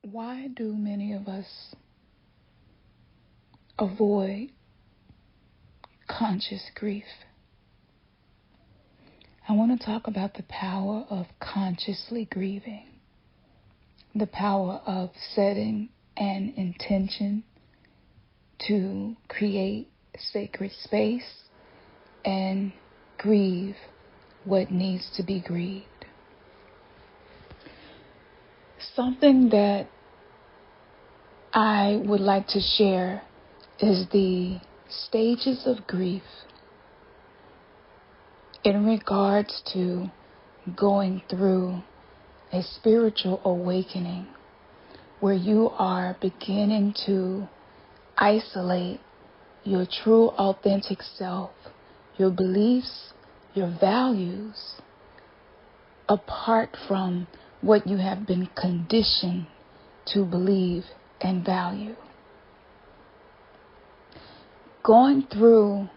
Why do many of us avoid conscious grief? I want to talk about the power of consciously grieving, the power of setting an intention to create sacred space and grieve what needs to be grieved. Something that I would like to share is the stages of grief in regards to going through a spiritual awakening where you are beginning to isolate your true authentic self, your beliefs, your values, apart from what you have been conditioned to believe and value. Going through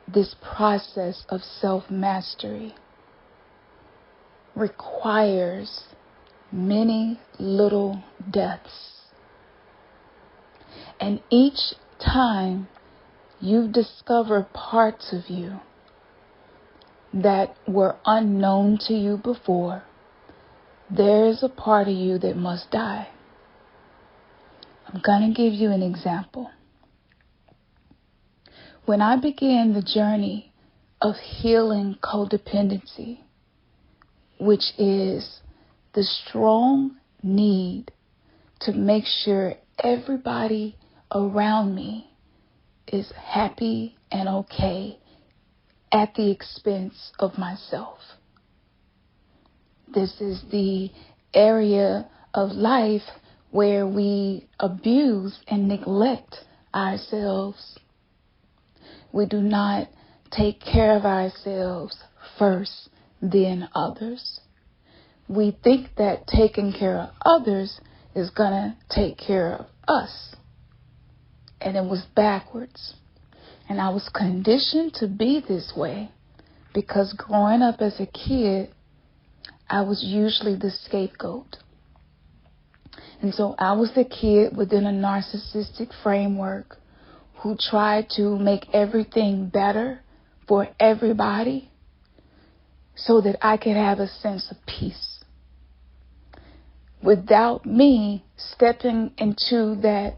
this process of self-mastery requires many little deaths. And each time you discover parts of you that were unknown to you before, there is a part of you that must die. I'm going to give you an example. When I began the journey of healing codependency, which is the strong need to make sure everybody around me is happy and okay at the expense of myself. This is the area of life where we abuse and neglect ourselves. We do not take care of ourselves first, then others. We think that taking care of others is going to take care of us. And it was backwards. And I was conditioned to be this way because growing up as a kid, I was usually the scapegoat. And so I was the kid within a narcissistic framework who tried to make everything better for everybody so that I could have a sense of peace. Without me stepping into that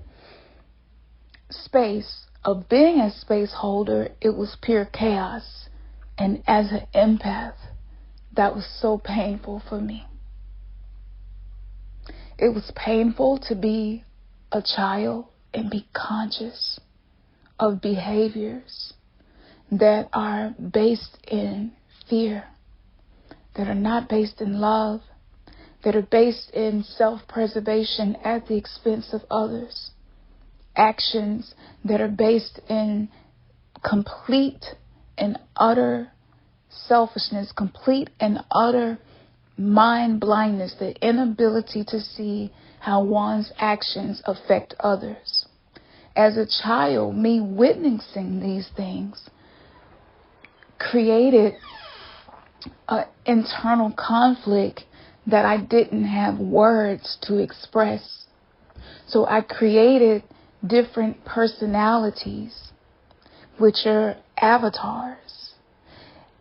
space of being a space holder, it was pure chaos. And as an empath, that was so painful for me. It was painful to be a child and be conscious of behaviors that are based in fear, that are not based in love, that are based in self-preservation at the expense of others. Actions that are based in complete and utter selfishness, complete and utter mind blindness, the inability to see how one's actions affect others. As a child, me witnessing these things created an internal conflict that I didn't have words to express. So I created different personalities, which are avatars.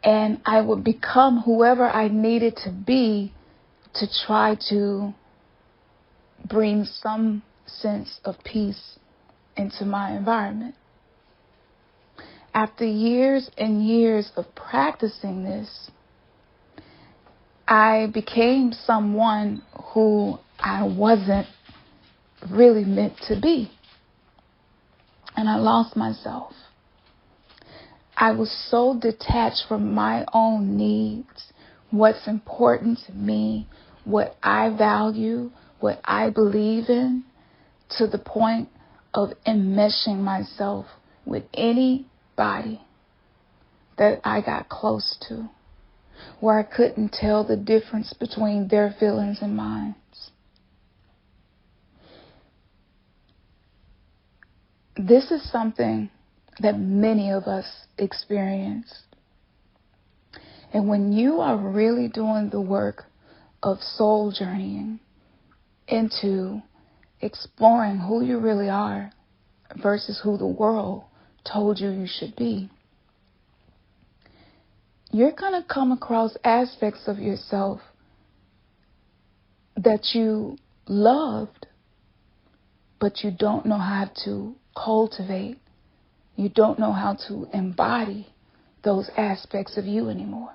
And I would become whoever I needed to be to try to bring some sense of peace into my environment. After years and years of practicing this, I became someone who I wasn't really meant to be. And I lost myself. I was so detached from my own needs, what's important to me, what I value, what I believe in, to the point of enmeshing myself with anybody that I got close to, where I couldn't tell the difference between their feelings and mine. This is something that many of us experience. And when you are really doing the work of soul journeying into exploring who you really are versus who the world told you you should be, you're going to come across aspects of yourself that you loved, but you don't know how to cultivate. You don't know how to embody those aspects of you anymore.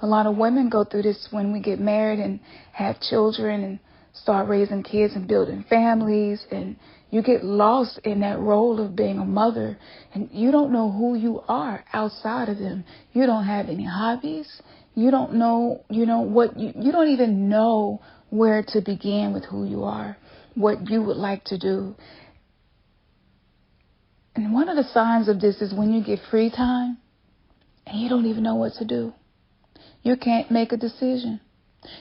A lot of women go through this when we get married and have children and start raising kids and building families, and you get lost in that role of being a mother, and you don't know who you are outside of them. You don't have any hobbies. You don't know, you don't even know where to begin with who you are, what you would like to do. And one of the signs of this is when you get free time and you don't even know what to do. You can't make a decision.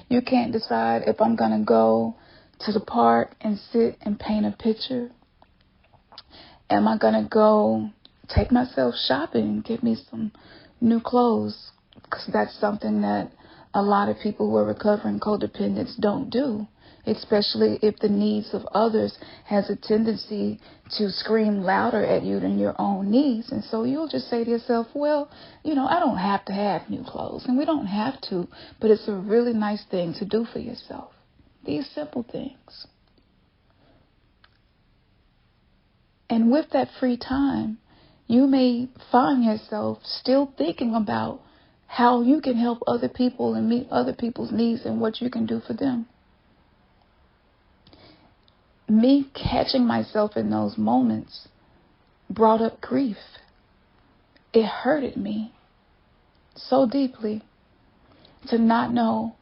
You can't decide if I'm going to go to the park and sit and paint a picture. Am I going to go take myself shopping and get me some new clothes? Because that's something that a lot of people who are recovering codependents don't do, especially if the needs of others has a tendency to scream louder at you than your own needs. And so you'll just say to yourself, well, I don't have to have new clothes, and we don't have to, but it's a really nice thing to do for yourself. These simple things. And with that free time, you may find yourself still thinking about how you can help other people and meet other people's needs and what you can do for them. Me catching myself in those moments brought up grief. It hurted me so deeply to not know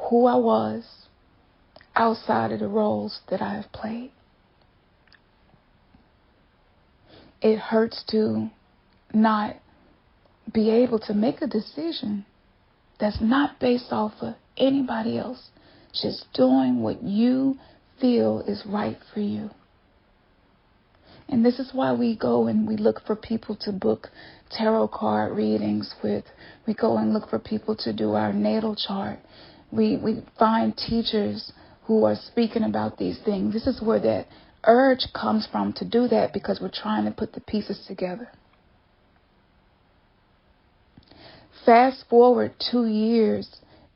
who I was outside of the roles that I have played. It hurts to not be able to make a decision that's not based off of anybody else, just doing what you feel is right for you. And this is why we go and we look for people to book tarot card readings with. We go and look for people to do our natal chart. We find teachers who are speaking about these things. This is where that urge comes from to do that, because we're trying to put the pieces together. Fast forward 2 years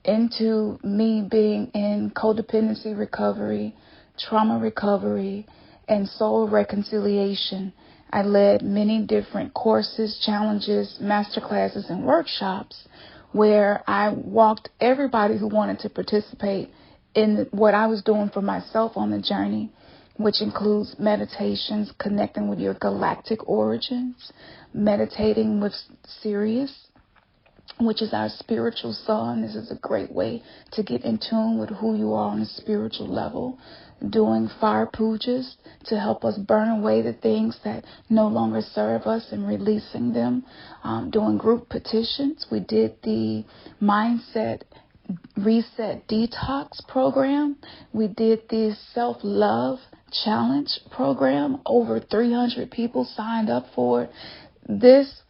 into me being in codependency recovery, trauma recovery, and soul reconciliation. I led many different courses, challenges, masterclasses, and workshops where I walked everybody who wanted to participate in what I was doing for myself on the journey, which includes meditations, connecting with your galactic origins, meditating with Sirius, which is our spiritual sun. This is a great way to get in tune with who you are on a spiritual level. Doing fire pujas to help us burn away the things that no longer serve us and releasing them. Doing group petitions. We did the Mindset Reset Detox program. We did the Self-Love Challenge program. Over 300 people signed up for it. This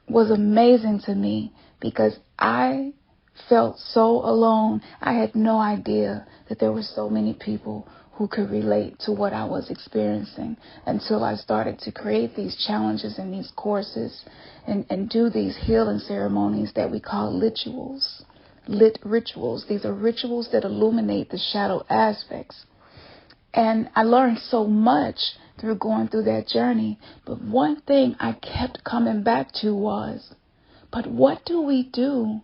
was amazing to me because I felt so alone. I had no idea that there were so many people who could relate to what I was experiencing until I started to create these challenges and these courses and do these healing ceremonies that we call rituals. Lit rituals. These are rituals that illuminate the shadow aspects. And I learned so much through going through that journey. But one thing I kept coming back to was, but what do we do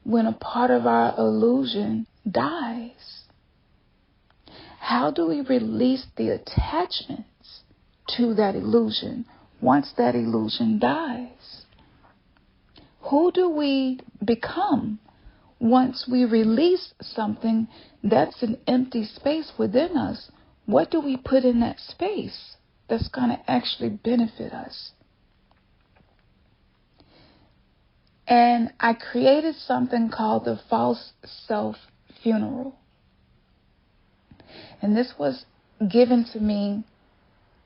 when a part of our illusion dies? How do we release the attachments to that illusion once that illusion dies? Who do we become once we release something that's an empty space within us? What do we put in that space that's going to actually benefit us? And I created something called the false self funeral. And this was given to me.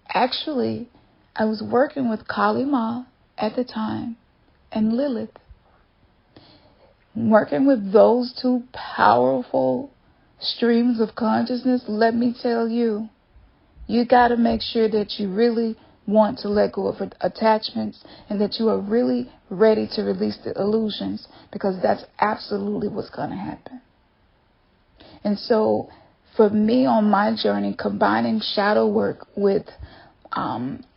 Actually, I was working with Kali Ma at the time, and Lilith. Working with those two powerful streams of consciousness, let me tell you, you got to make sure that you really want to let go of attachments and that you are really ready to release the illusions, because that's absolutely what's going to happen. And so for me on my journey, combining shadow work with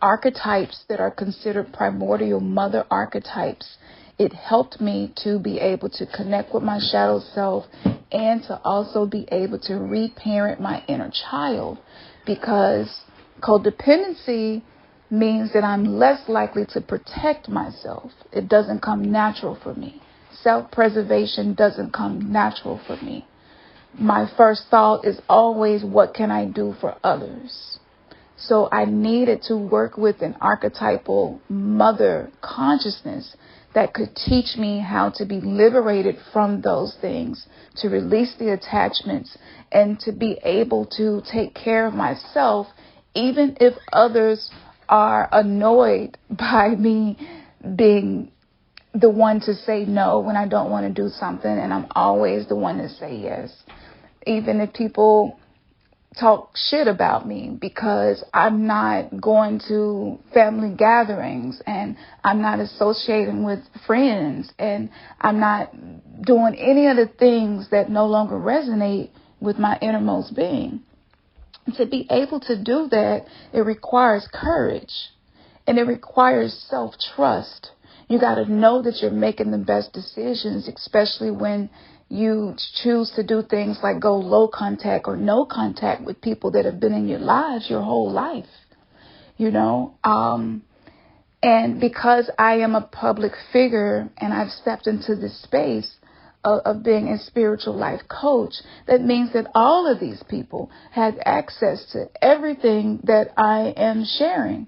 archetypes that are considered primordial mother archetypes, it helped me to be able to connect with my shadow self and to also be able to reparent my inner child, because codependency means that I'm less likely to protect myself. It doesn't come natural for me. Self-preservation doesn't come natural for me. My first thought is always, what can I do for others? So I needed to work with an archetypal mother consciousness that could teach me how to be liberated from those things, to release the attachments, and to be able to take care of myself, even if others are annoyed by me being the one to say no when I don't want to do something, and I'm always the one to say yes. Even if people talk shit about me because I'm not going to family gatherings and I'm not associating with friends and I'm not doing any of the things that no longer resonate with my innermost being. To be able to do that, it requires courage and it requires self-trust. You got to know that you're making the best decisions, especially when you choose to do things like go low contact or no contact with people that have been in your lives your whole life, and because I am a public figure and I've stepped into this space of being a spiritual life coach, that means that all of these people have access to everything that I am sharing.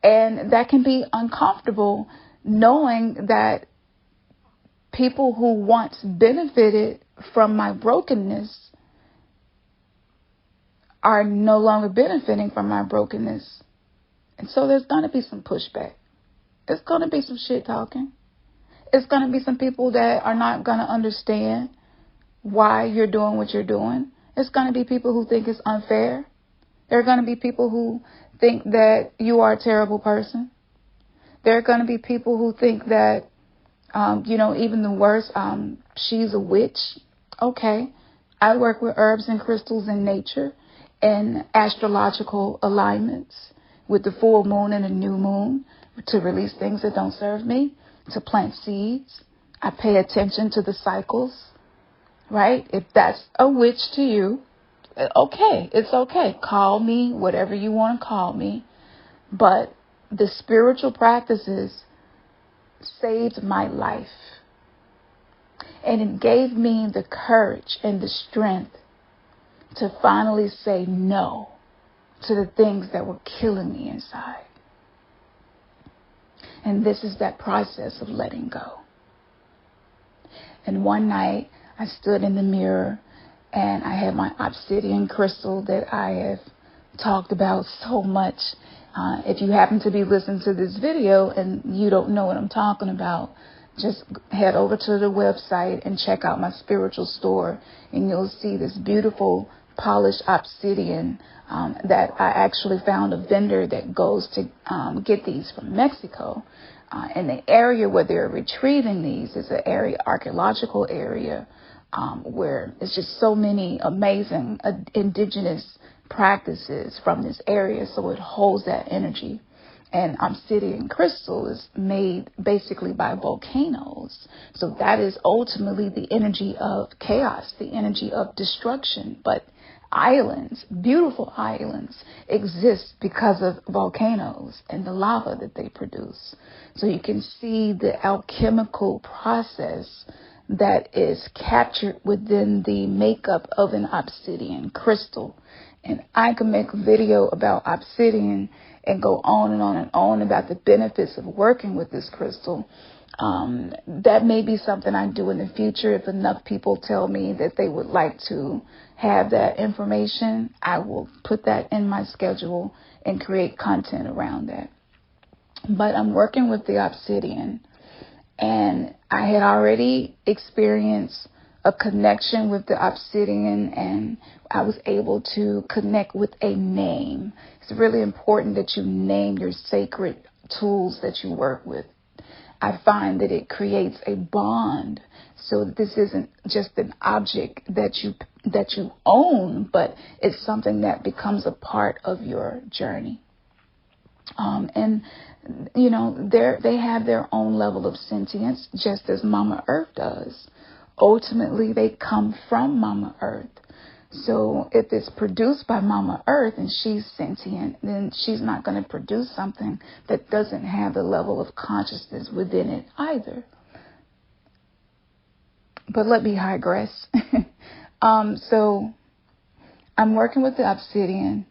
And that can be uncomfortable, knowing that people who once benefited from my brokenness are no longer benefiting from my brokenness. And so there's going to be some pushback. There's going to be some shit talking. It's going to be some people that are not going to understand why you're doing what you're doing. It's going to be people who think it's unfair. There are going to be people who think that you are a terrible person. There are going to be people who think that even the worst, she's a witch. Okay. I work with herbs and crystals in nature and astrological alignments with the full moon and the new moon to release things that don't serve me, to plant seeds. I pay attention to the cycles, right? If that's a witch to you, okay, it's okay. Call me whatever you want to call me. But the spiritual practices saved my life. And it gave me the courage and the strength to finally say no to the things that were killing me inside. And this is that process of letting go. And one night I stood in the mirror and I had my Obsidian crystal that I have talked about so much. If you happen to be listening to this video and you don't know what I'm talking about, just head over to the website and check out my spiritual store, and you'll see this beautiful polished obsidian that I actually found a vendor that goes to get these from Mexico. And the area where they're retrieving these is an archaeological area where it's just so many amazing indigenous practices from this area, so it holds that energy. And obsidian crystal is made basically by volcanoes, so that is ultimately the energy of chaos, the energy of destruction. But islands, beautiful islands, exist because of volcanoes and the lava that they produce. So you can see the alchemical process that is captured within the makeup of an obsidian crystal. And I can make a video about obsidian and go on and on and on about the benefits of working with this crystal. That may be something I do in the future. If enough people tell me that they would like to have that information, I will put that in my schedule and create content around that. But I'm working with the obsidian, And I had already experienced a connection with the Obsidian, and I was able to connect with a name. It's really important that you name your sacred tools that you work with. I find that it creates a bond. So this isn't just an object that you own, but it's something that becomes a part of your journey. And you know, they have their own level of sentience, just as Mama Earth does. Ultimately, they come from Mama Earth. So if it's produced by Mama Earth and she's sentient, then she's not going to produce something that doesn't have the level of consciousness within it either. But let me digress. So I'm working with the Obsidian.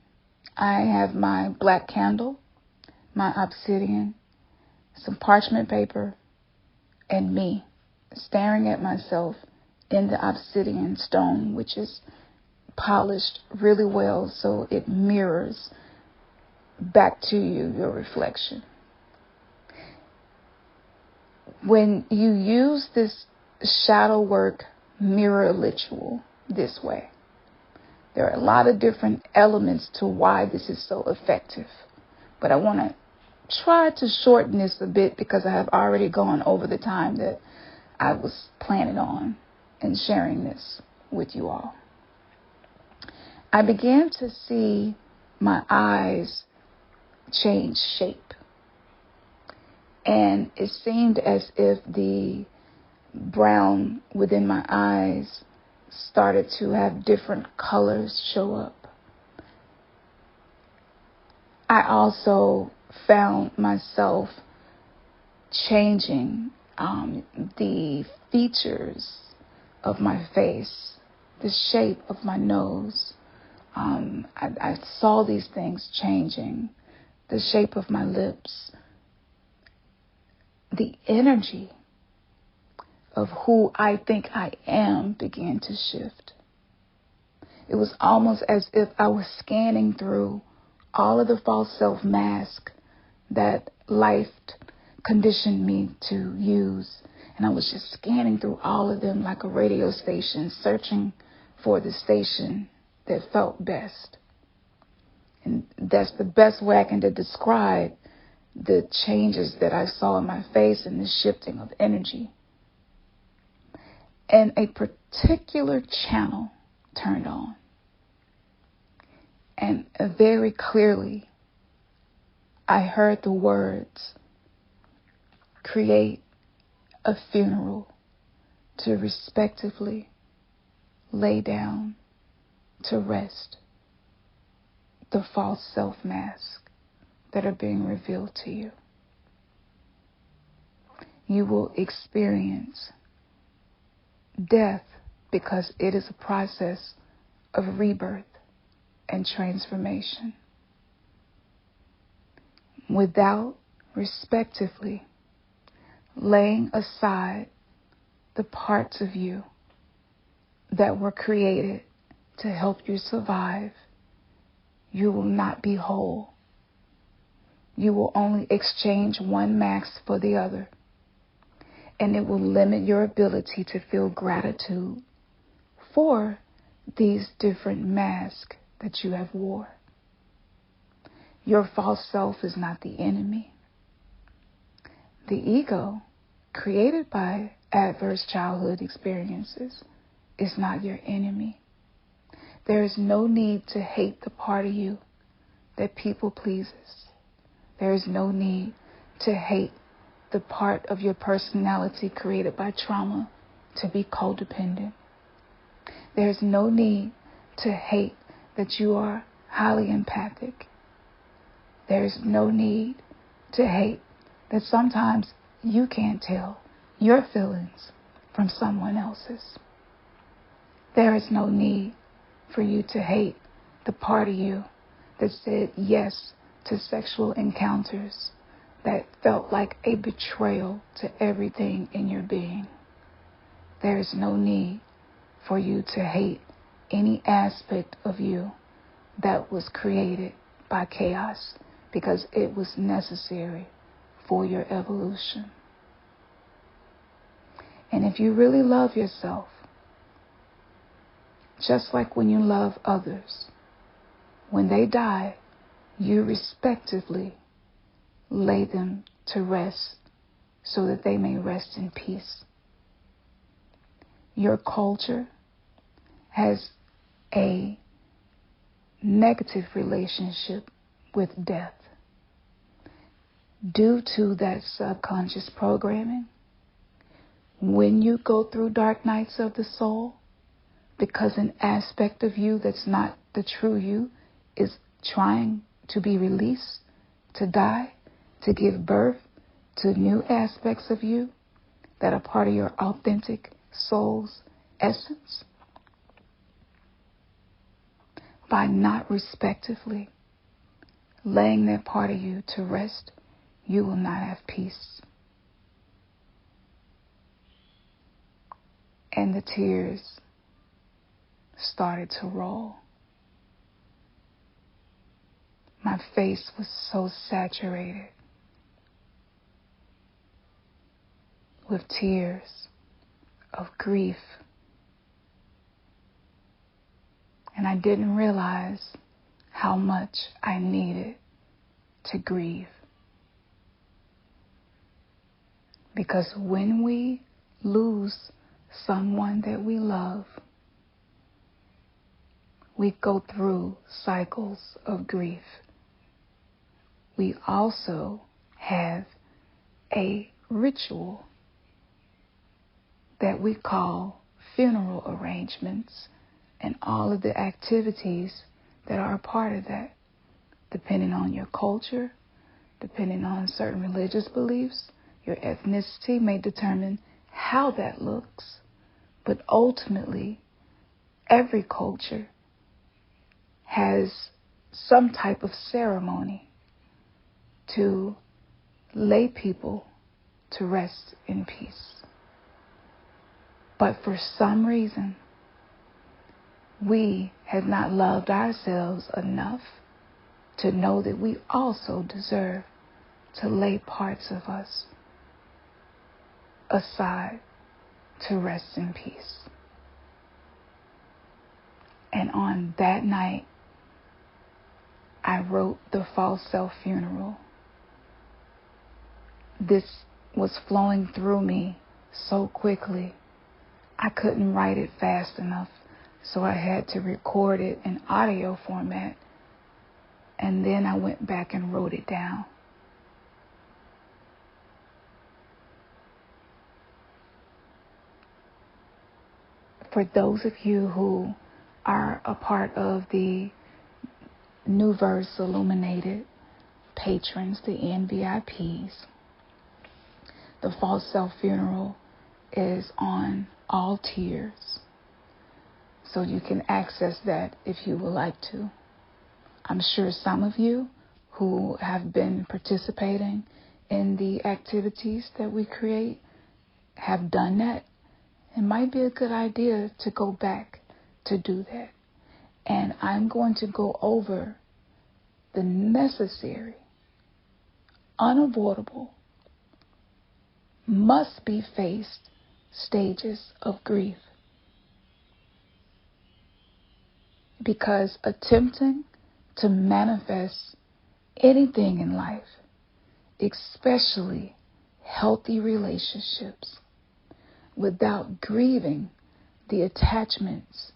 I have my black candle, my Obsidian, some parchment paper, and me staring at myself in the Obsidian stone, which is polished really well so it mirrors back to you your reflection. When you use this shadow work mirror ritual this way, there are a lot of different elements to why this is so effective. But I want to try to shorten this a bit because I have already gone over the time that I was planning on and sharing this with you all. I began to see my eyes change shape. And it seemed as if the brown within my eyes started to have different colors show up. I also found myself changing the features of my face, the shape of my nose. I saw these things changing, the shape of my lips, the energy of who I think I am began to shift. It was almost as if I was scanning through all of the false self mask that life conditioned me to use. And I was just scanning through all of them like a radio station, searching for the station that felt best. And that's the best way I can describe the changes that I saw in my face and the shifting of energy. And a particular channel turned on. And very clearly, I heard the words, create a funeral to respectively lay down to rest the false self mask that are being revealed to you. You will experience death because it is a process of rebirth and transformation. Without respectively laying aside the parts of you that were created to help you survive, you will not be whole. You will only exchange one mask for the other, and it will limit your ability to feel gratitude for these different masks that you have wore. Your false self is not the enemy. The ego, created by adverse childhood experiences, is not your enemy. There is no need to hate the part of you that people pleases. There is no need to hate the part of your personality created by trauma to be codependent. There is no need to hate that you are highly empathic. There is no need to hate that sometimes you can't tell your feelings from someone else's. There is no need for you to hate the part of you that said yes to sexual encounters that felt like a betrayal to everything in your being. There is no need for you to hate any aspect of you that was created by chaos because it was necessary for your evolution. And if you really love yourself, just like when you love others, when they die, you respectively lay them to rest so that they may rest in peace. Your culture has a negative relationship with death due to that subconscious programming. When you go through dark nights of the soul, because an aspect of you that's not the true you is trying to be released, to die, to give birth to new aspects of you that are part of your authentic soul's essence, by not respectively laying that part of you to rest, you will not have peace. And the tears started to roll. My face was so saturated with tears of grief. And I didn't realize how much I needed to grieve. Because when we lose someone that we love, we go through cycles of grief. We also have a ritual that we call funeral arrangements and all of the activities that are a part of that, depending on your culture, depending on certain religious beliefs. Your ethnicity may determine how that looks, but ultimately, every culture has some type of ceremony to lay people to rest in peace. But for some reason, we have not loved ourselves enough to know that we also deserve to lay parts of us aside to rest in peace. And on that night, I wrote the false self funeral. This was flowing through me so quickly, I couldn't write it fast enough. So I had to record it in audio format. And then I went back and wrote it down. For those of you who are a part of the New Verse Illuminated patrons, the NVIPs, the false self funeral is on all tiers. So you can access that if you would like to. I'm sure some of you who have been participating in the activities that we create have done that. It might be a good idea to go back to do that. And I'm going to go over the necessary, unavoidable, must be faced stages of grief. Because attempting to manifest anything in life, especially healthy relationships, without grieving the attachments,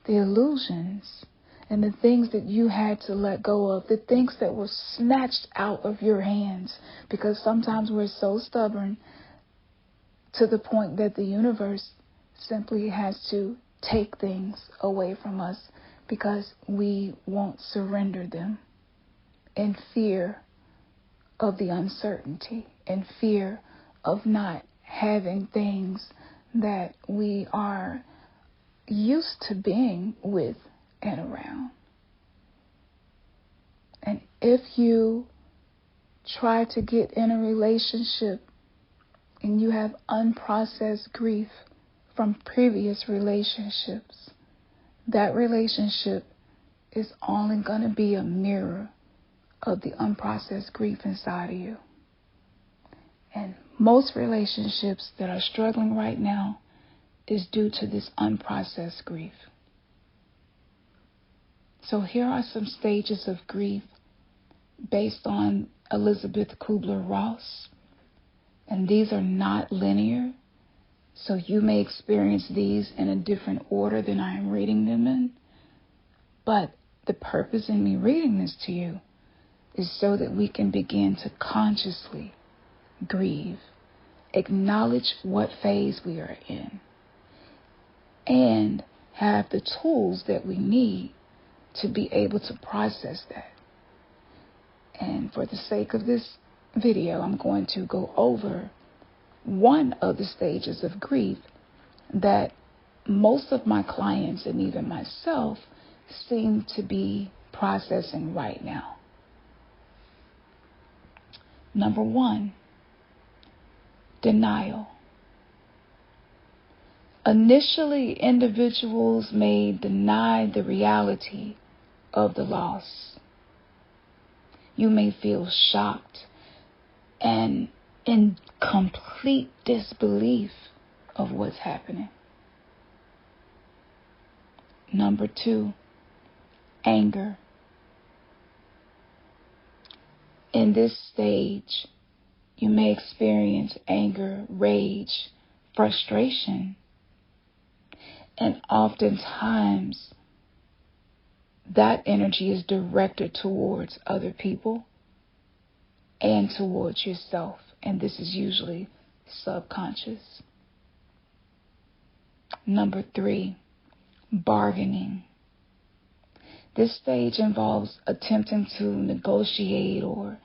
the illusions, and the things that you had to let go of, the things that were snatched out of your hands. Because sometimes we're so stubborn to the point that the universe simply has to take things away from us because we won't surrender them in fear of the uncertainty, in fear of not having things that we are used to being with and around. And if you try to get in a relationship and you have unprocessed grief from previous relationships, that relationship is only going to be a mirror of the unprocessed grief inside of you. And most relationships that are struggling right now is due to this unprocessed grief. So here are some stages of grief based on Elizabeth Kubler-Ross. And these are not linear. So you may experience these in a different order than I am reading them in. But the purpose in me reading this to you is so that we can begin to consciously grieve, acknowledge what phase we are in, and have the tools that we need to be able to process that. And for the sake of this video, I'm going to go over one of the stages of grief that most of my clients and even myself seem to be processing right now. Number 1, denial. Initially, individuals may deny the reality of the loss. You may feel shocked and in complete disbelief of what's happening. Number 2, anger. In this stage, you may experience anger, rage, frustration, and oftentimes that energy is directed towards other people and towards yourself. And this is usually subconscious. Number 3, bargaining. This stage involves attempting to negotiate or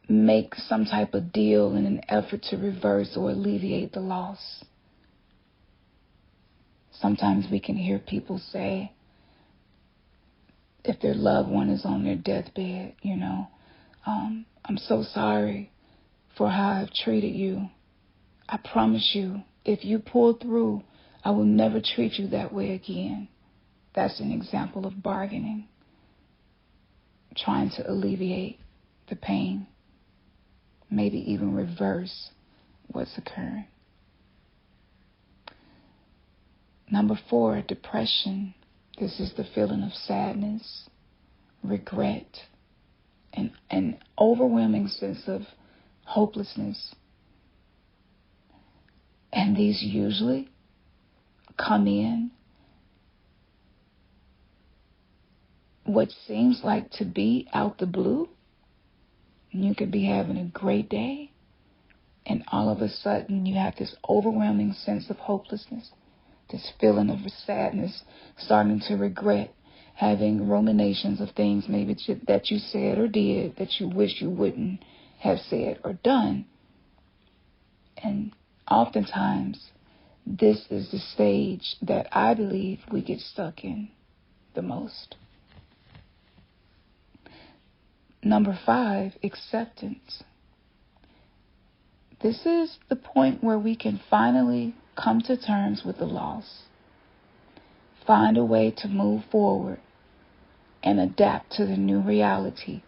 make some type of deal in an effort to reverse or alleviate the loss. Sometimes we can hear people say, if their loved one is on their deathbed, I'm so sorry for how I've treated you. I promise you, if you pull through, I will never treat you that way again. That's an example of bargaining, trying to alleviate the pain, maybe even reverse what's occurring. Number 4, depression. This is the feeling of sadness, regret, and an overwhelming sense of hopelessness. And these usually come in what seems like to be out the blue. You could be having a great day, and all of a sudden you have this overwhelming sense of hopelessness, this feeling of sadness, starting to regret, having ruminations of things maybe that you said or did that you wish you wouldn't have said or done. And oftentimes, this is the stage that I believe we get stuck in the most. Number 5, acceptance. This is the point where we can finally come to terms with the loss, find a way to move forward, and adapt to the new reality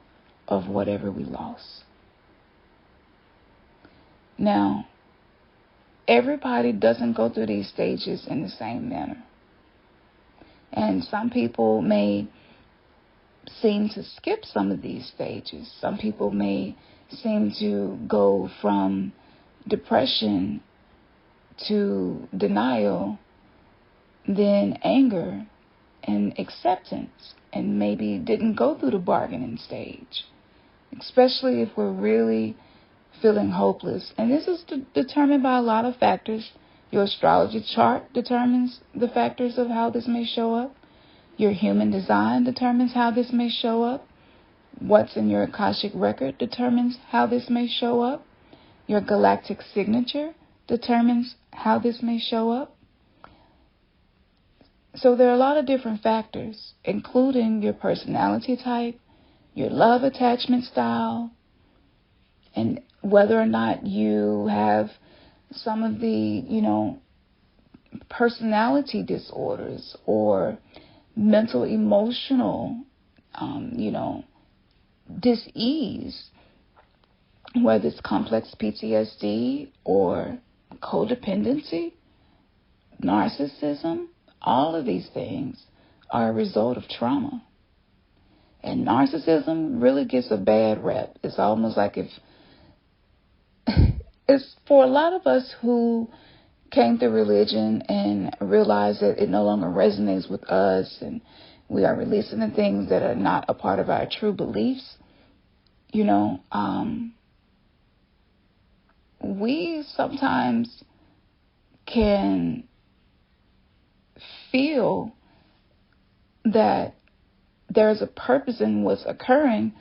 of whatever we lost. Now, everybody doesn't go through these stages in the same manner. And some people may seem to skip some of these stages. Some people may seem to go from depression to denial, then anger and acceptance, and maybe didn't go through the bargaining stage, especially if we're really feeling hopeless. And this is determined by a lot of factors. Your astrology chart determines the factors of how this may show up. Your human design determines how this may show up. What's in your Akashic record determines how this may show up. Your galactic signature determines how this may show up. So there are a lot of different factors, including your personality type, your love attachment style, and whether or not you have some of the, personality disorders or mental, emotional, dis-ease. whether it's complex PTSD or codependency, narcissism, all of these things are a result of trauma. And narcissism really gets a bad rep. It's almost like if it's for a lot of us who came through religion and realized that it no longer resonates with us and we are releasing the things that are not a part of our true beliefs, we sometimes can feel that there's a purpose in what's occurring,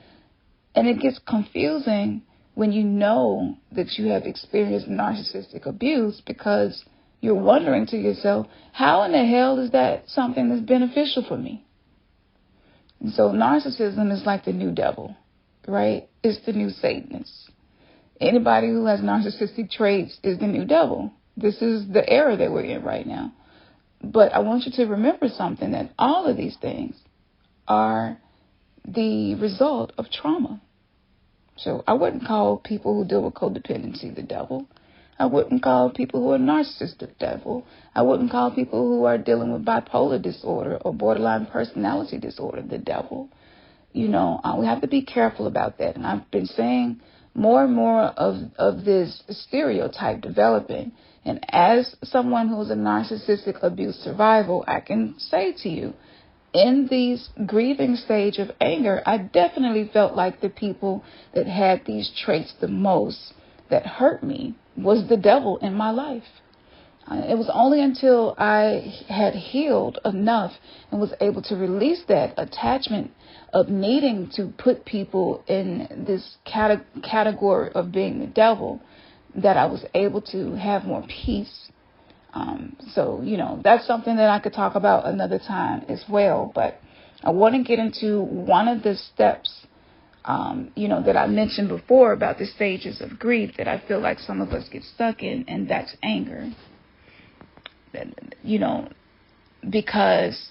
and it gets confusing when you know that you have experienced narcissistic abuse, because you're wondering to yourself, how in the hell is that something that's beneficial for me? And so narcissism is like the new devil, right? It's the new Satanist. Anybody who has narcissistic traits is the new devil. This is the era that we're in right now. But I want you to remember something, that all of these things are the result of trauma. So I wouldn't call people who deal with codependency the devil. I wouldn't call people who are narcissists the devil. I wouldn't call people who are dealing with bipolar disorder or borderline personality disorder the devil. We have to be careful about that. And I've been saying more and more of this stereotype developing. And as someone who's a narcissistic abuse survivor, I can say to you, in these grieving stage of anger, I definitely felt like the people that had these traits the most that hurt me was the devil in my life. It was only until I had healed enough and was able to release that attachment of needing to put people in this category of being the devil that I was able to have more peace. So that's something that I could talk about another time as well. But I want to get into one of the steps, that I mentioned before about the stages of grief that I feel like some of us get stuck in, and that's anger. Because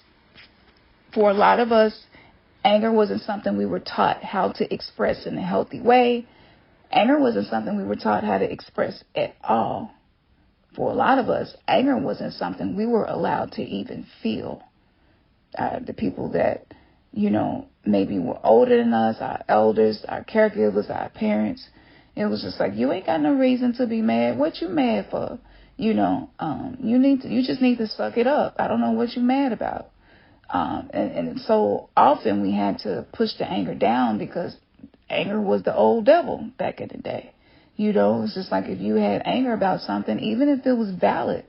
for a lot of us, anger wasn't something we were taught how to express in a healthy way. Anger wasn't something we were taught how to express at all. For a lot of us, anger wasn't something we were allowed to even feel. The people that, maybe were older than us, our elders, our caregivers, our parents, it was just like, you ain't got no reason to be mad. What you mad for? You just need to suck it up. I don't know what you mad about. And so often we had to push the anger down because anger was the old devil back in the day. It's just like if you had anger about something, even if it was valid,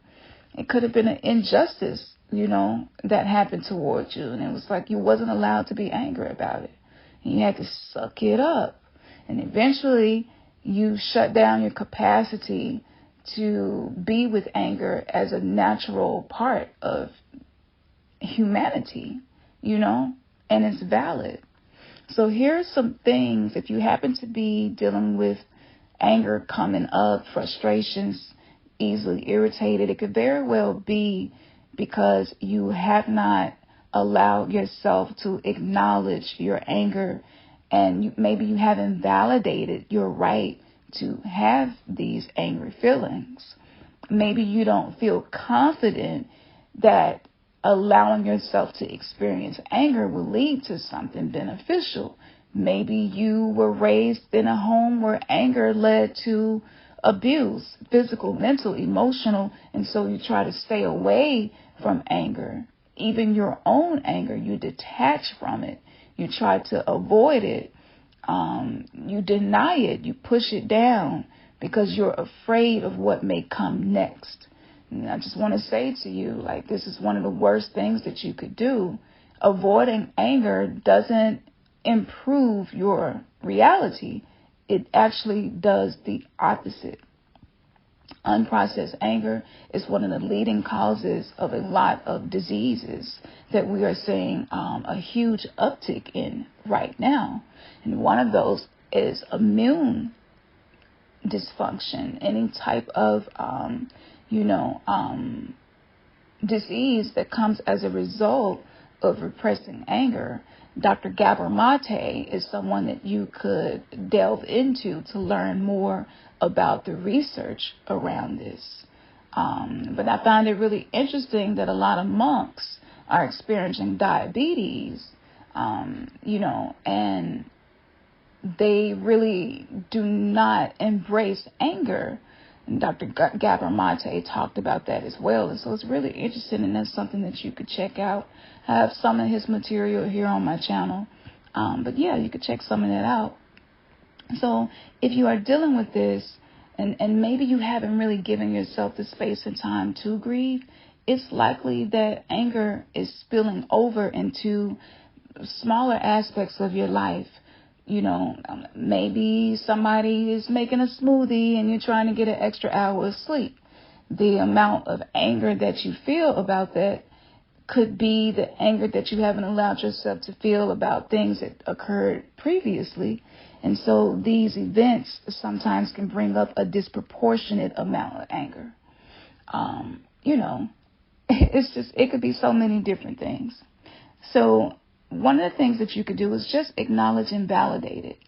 it could have been an injustice, that happened towards you. And it was like you wasn't allowed to be angry about it. And you had to suck it up. And eventually you shut down your capacity to be with anger as a natural part of humanity, and it's valid. So here's some things, if you happen to be dealing with anger coming up, frustrations, easily irritated, it could very well be because you have not allowed yourself to acknowledge your anger, and maybe you haven't validated your right to have these angry feelings. Maybe you don't feel confident that allowing yourself to experience anger will lead to something beneficial. Maybe you were raised in a home where anger led to abuse, physical, mental, emotional, and so you try to stay away from anger. Even your own anger, you detach from it. You try to avoid it. You deny it. You push it down because you're afraid of what may come next. And I just want to say to you, this is one of the worst things that you could do. Avoiding anger doesn't improve your reality. It actually does the opposite. Unprocessed anger is one of the leading causes of a lot of diseases that we are seeing a huge uptick in right now. And one of those is immune dysfunction, any type of, disease that comes as a result of repressing anger. Dr. Gabor Mate is someone that you could delve into to learn more about the research around this. But I find it really interesting that a lot of monks are experiencing diabetes, and they really do not embrace anger. And Dr. Gabor Mate talked about that as well. And so it's really interesting, and that's something that you could check out. I have some of his material here on my channel. But yeah, you could check some of that out. So if you are dealing with this, and maybe you haven't really given yourself the space and time to grieve, it's likely that anger is spilling over into smaller aspects of your life. Maybe somebody is making a smoothie and you're trying to get an extra hour of sleep. The amount of anger that you feel about that could be the anger that you haven't allowed yourself to feel about things that occurred previously. And so these events sometimes can bring up a disproportionate amount of anger. It could be so many different things. So one of the things that you could do is just acknowledge and validate it.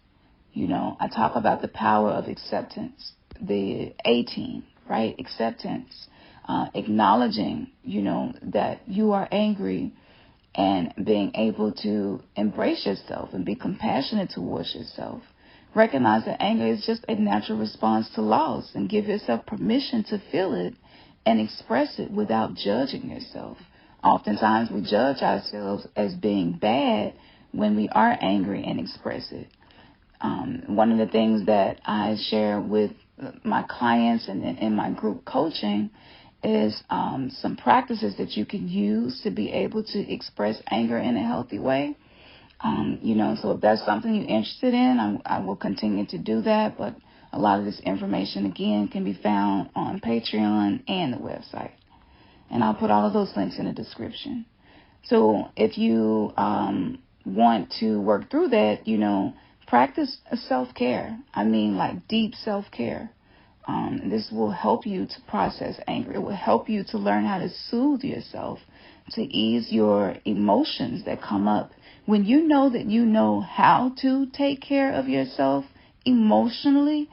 I talk about the power of acceptance, the A team, right? Acceptance, acknowledging, that you are angry and being able to embrace yourself and be compassionate towards yourself. Recognize that anger is just a natural response to loss, and give yourself permission to feel it and express it without judging yourself. Oftentimes we judge ourselves as being bad when we are angry and express it. One of the things that I share with my clients and in my group coaching is some practices that you can use to be able to express anger in a healthy way. So if that's something you're interested in, I will continue to do that. But a lot of this information, again, can be found on Patreon and the website. And I'll put all of those links in the description. So if you want to work through that, practice self-care. I mean, like deep self-care. This will help you to process anger. It will help you to learn how to soothe yourself, to ease your emotions that come up. When you know that you know how to take care of yourself emotionally,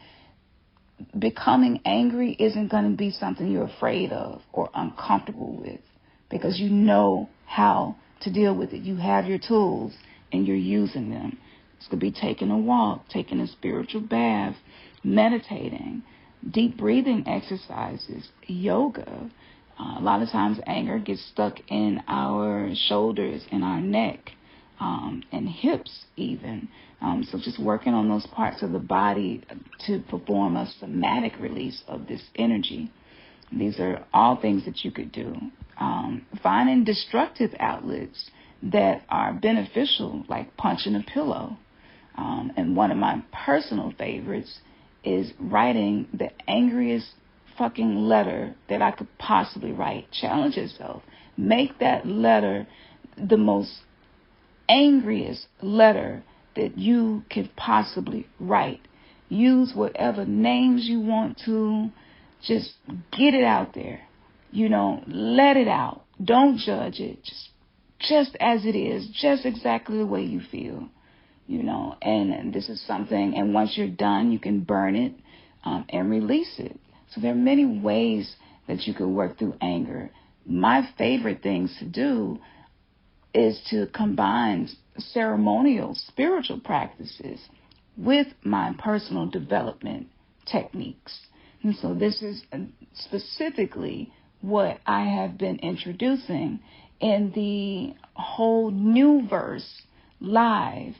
becoming angry isn't going to be something you're afraid of or uncomfortable with, because you know how to deal with it. You have your tools and you're using them. This could be taking a walk, taking a spiritual bath, meditating, deep breathing exercises, yoga. A lot of times anger gets stuck in our shoulders and our neck, and hips even. So just working on those parts of the body to perform a somatic release of this energy. These are all things that you could do. Finding destructive outlets that are beneficial, like punching a pillow. And one of my personal favorites is writing the angriest fucking letter that I could possibly write. Challenge yourself. Make that letter the most angriest letter that you could possibly write. Use whatever names you want to. Just get it out there. Let it out. Don't judge it. Just as it is. Just exactly the way you feel. And this is something, and once you're done, you can burn it and release it. So there are many ways that you could work through anger. My favorite things to do is to combine ceremonial spiritual practices with my personal development techniques. And so this is specifically what I have been introducing in the whole New Verse live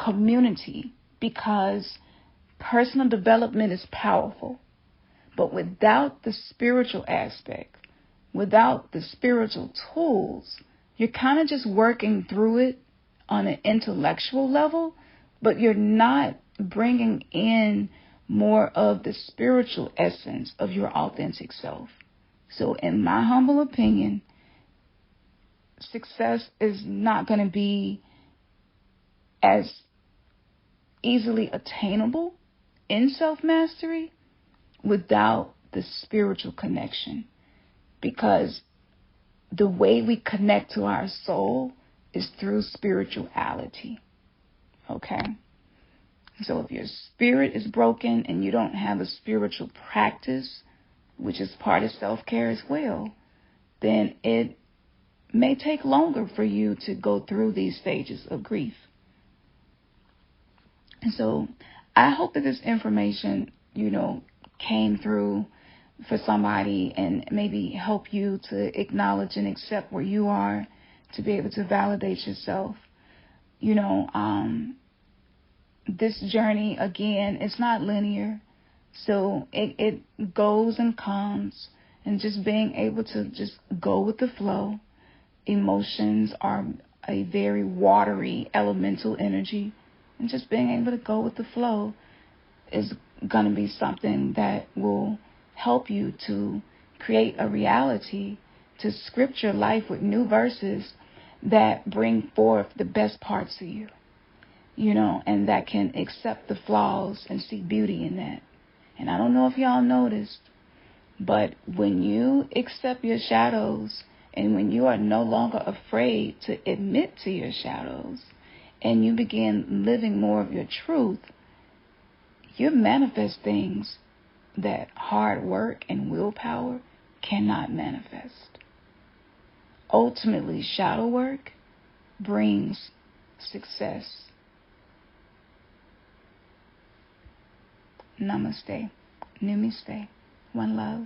community, because personal development is powerful. But without the spiritual aspect, without the spiritual tools, you're kind of just working through it on an intellectual level, but you're not bringing in more of the spiritual essence of your authentic self. So in my humble opinion, success is not going to be as easily attainable in self-mastery without the spiritual connection. Because the way we connect to our soul is through spirituality. Okay? So if your spirit is broken and you don't have a spiritual practice, which is part of self-care as well, then it may take longer for you to go through these stages of grief. And so I hope that this information, came through for somebody and maybe help you to acknowledge and accept where you are, to be able to validate yourself. This journey, again, it's not linear. So it goes and comes, and just being able to just go with the flow. Emotions are a very watery, elemental energy, and just being able to go with the flow is going to be something that will help you to create a reality, to script your life with new verses that bring forth the best parts of you, and that can accept the flaws and see beauty in that. And I don't know if y'all noticed, but when you accept your shadows and when you are no longer afraid to admit to your shadows and you begin living more of your truth, you manifest things that hard work and willpower cannot manifest. Ultimately, shadow work brings success. Namaste. Namaste. One love.